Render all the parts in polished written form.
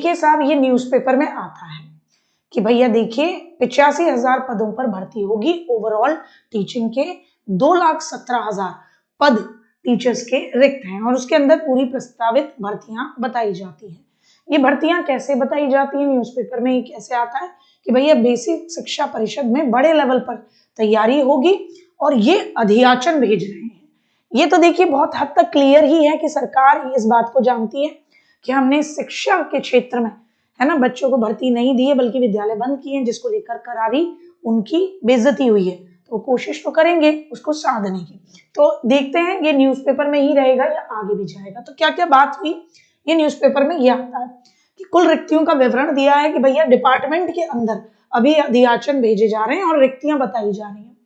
देखिए साहब, ये न्यूज़पेपर में आता है कि भैया देखिए 85,000 पदों पर भर्ती होगी। ओवरऑल टीचिंग के 2,17,000 पद टीचर्स के रिक्त हैं और उसके अंदर पूरी प्रस्तावित भर्तियां बताई जाती हैं। ये भर्तियां कैसे बताई जाती हैं, न्यूज़पेपर में ये कैसे आता है कि भैया बेसिक शिक्षा परिषद में बड़े लेवल पर तैयारी होगी और ये अधियाचन भेज रहे हैं। ये तो देखिए बहुत हद तक क्लियर ही है कि सरकार इस बात को जानती है कि हमने शिक्षा के क्षेत्र में, है ना, बच्चों को भर्ती नहीं दी है बल्कि विद्यालय बंद किए हैं, जिसको लेकर करारी उनकी बेइज्जती हुई है। तो कोशिश तो करेंगे उसको साधने की। तो देखते हैं ये न्यूज़पेपर में ही रहेगा या आगे भी जाएगा। तो क्या क्या बात हुई, ये न्यूज़पेपर में यह आता है कि कुल रिक्तियों का विवरण दिया है कि भैया डिपार्टमेंट के अंदर अभी अधियाचन भेजे जा रहे हैं और रिक्तियां बताई जा रही हैं।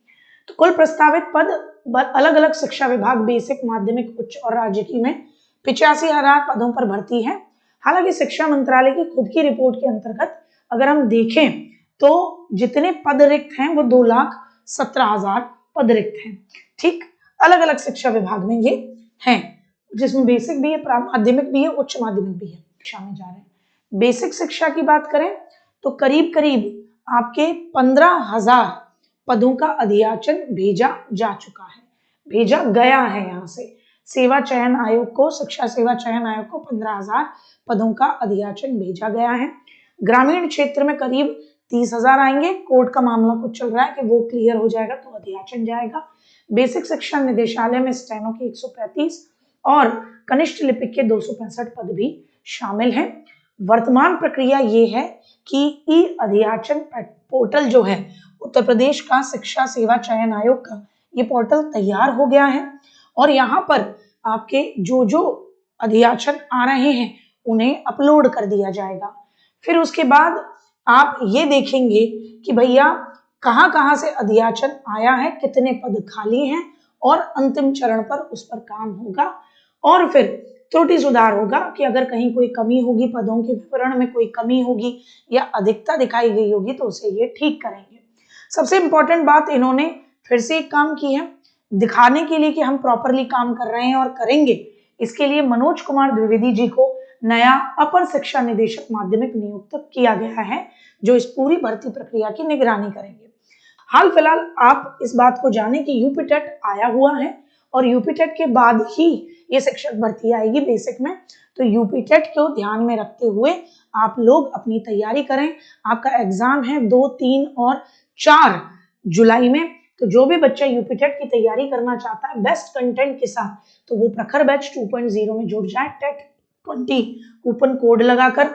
तो कुल प्रस्तावित पद अलग अलग शिक्षा विभाग, बेसिक, माध्यमिक, उच्च और राजकीय में 85,000 पदों पर भर्ती है। हालांकि शिक्षा मंत्रालय की खुद की रिपोर्ट के अंतर्गत अगर हम देखें तो जितने पद रिक्त हैं वो 2,17,000 पद रिक्त हैं। ठीक, अलग अलग शिक्षा विभाग में ये हैं, जिसमें बेसिक भी है, माध्यमिक भी है, उच्च माध्यमिक भी है। शिक्षा में जा रहे हैं। बेसिक शिक्षा की बात करें तो करीब करीब आपके 15,000 पदों का अधियाचन भेजा जा चुका है, भेजा गया है। यहाँ से सेवा चयन आयोग को, शिक्षा सेवा चयन आयोग को 15,000 पदों का अधियाचन भेजा गया है। ग्रामीण क्षेत्र में करीब 30,000 आएंगे। कोर्ट का मामला कुछ चल रहा है कि वो क्लियर हो जाएगा तो अधियाचन जाएगा। बेसिक शिक्षा निदेशालय में स्टेनो के 135 और कनिष्ठ लिपिक के 265 पद भी शामिल हैं। वर्तमान प्रक्रिया ये है कि ई अधियाचन पोर्टल जो है उत्तर प्रदेश का शिक्षा सेवा चयन आयोग का, ये पोर्टल तैयार हो गया है और यहाँ पर आपके जो जो अधियाचन आ रहे हैं उन्हें अपलोड कर दिया जाएगा। फिर उसके बाद आप ये देखेंगे कि भैया कहाँ कहाँ से अधियाचन आया है, कितने पद खाली हैं और अंतिम चरण पर उस पर काम होगा और फिर त्रुटि सुधार होगा कि अगर कहीं कोई कमी होगी, पदों के विवरण में कोई कमी होगी या अधिकता दिखाई गई होगी तो उसे ये ठीक करेंगे। सबसे इंपॉर्टेंट बात इन्होंने फिर से एक काम की है दिखाने के लिए कि हम प्रॉपरली काम कर रहे हैं और करेंगे। इसके लिए मनोज कुमार द्विवेदी जी को नया अपर शिक्षा निदेशक माध्यमिक नियुक्त किया गया है, जो इस पूरी भर्ती प्रक्रिया की निगरानी करेंगे। हाल फिलहाल आप इस बात को जाने कि यूपीटेट आया हुआ है और यूपीटेट के बाद ही ये शिक्षक भर्ती आएगी बेसिक में। तो यूपीटेट को ध्यान में रखते हुए आप लोग अपनी तैयारी करें। आपका एग्जाम है 2, 3 और 4 जुलाई में। तो जो भी बच्चा यूपीटेट की तैयारी करना चाहता है बेस्ट कंटेंट के साथ, तो वो प्रखर बैच 2.0 में जुड़ जाए। टेट 20 कूपन कोड लगाकर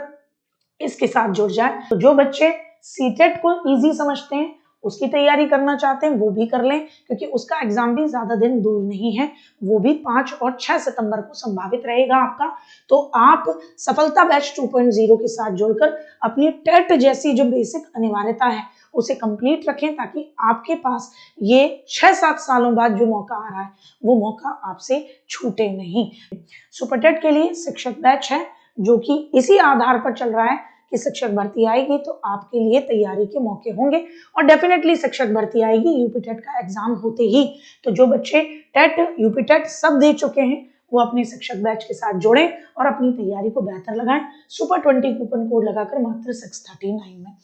इसके साथ जुड़ जाए। तो जो बच्चे सीटेट को इजी समझते हैं, उसकी तैयारी करना चाहते हैं, वो भी कर लें, क्योंकि उसका एग्जाम भी ज्यादा दिन दूर नहीं है। वो भी 5 और 6 सितंबर को संभावित रहेगा आपका। तो आप सफलता बैच 2.0 के साथ जुड़कर अपनी टेट जैसी जो बेसिक अनिवार्यता है उसे कंप्लीट रखें, ताकि आपके पास ये 6-7 सालों बाद जो मौका आ रहा है वो मौका आपसे छूटे नहीं। सुपर टेट के लिए शिक्षक बैच है जो कि इसी आधार पर चल रहा है कि शिक्षक भर्ती आएगी तो आपके लिए तैयारी के मौके होंगे और डेफिनेटली शिक्षक भर्ती आएगी यूपीटेट का एग्जाम होते ही। तो जो बच्चे टेट, यूपीटेट सब दे चुके हैं वो अपने शिक्षक बैच के साथ जुड़ें और अपनी तैयारी को बेहतर लगाएं। सुपर 20 कूपन कोड लगाकर मात्र 639 में।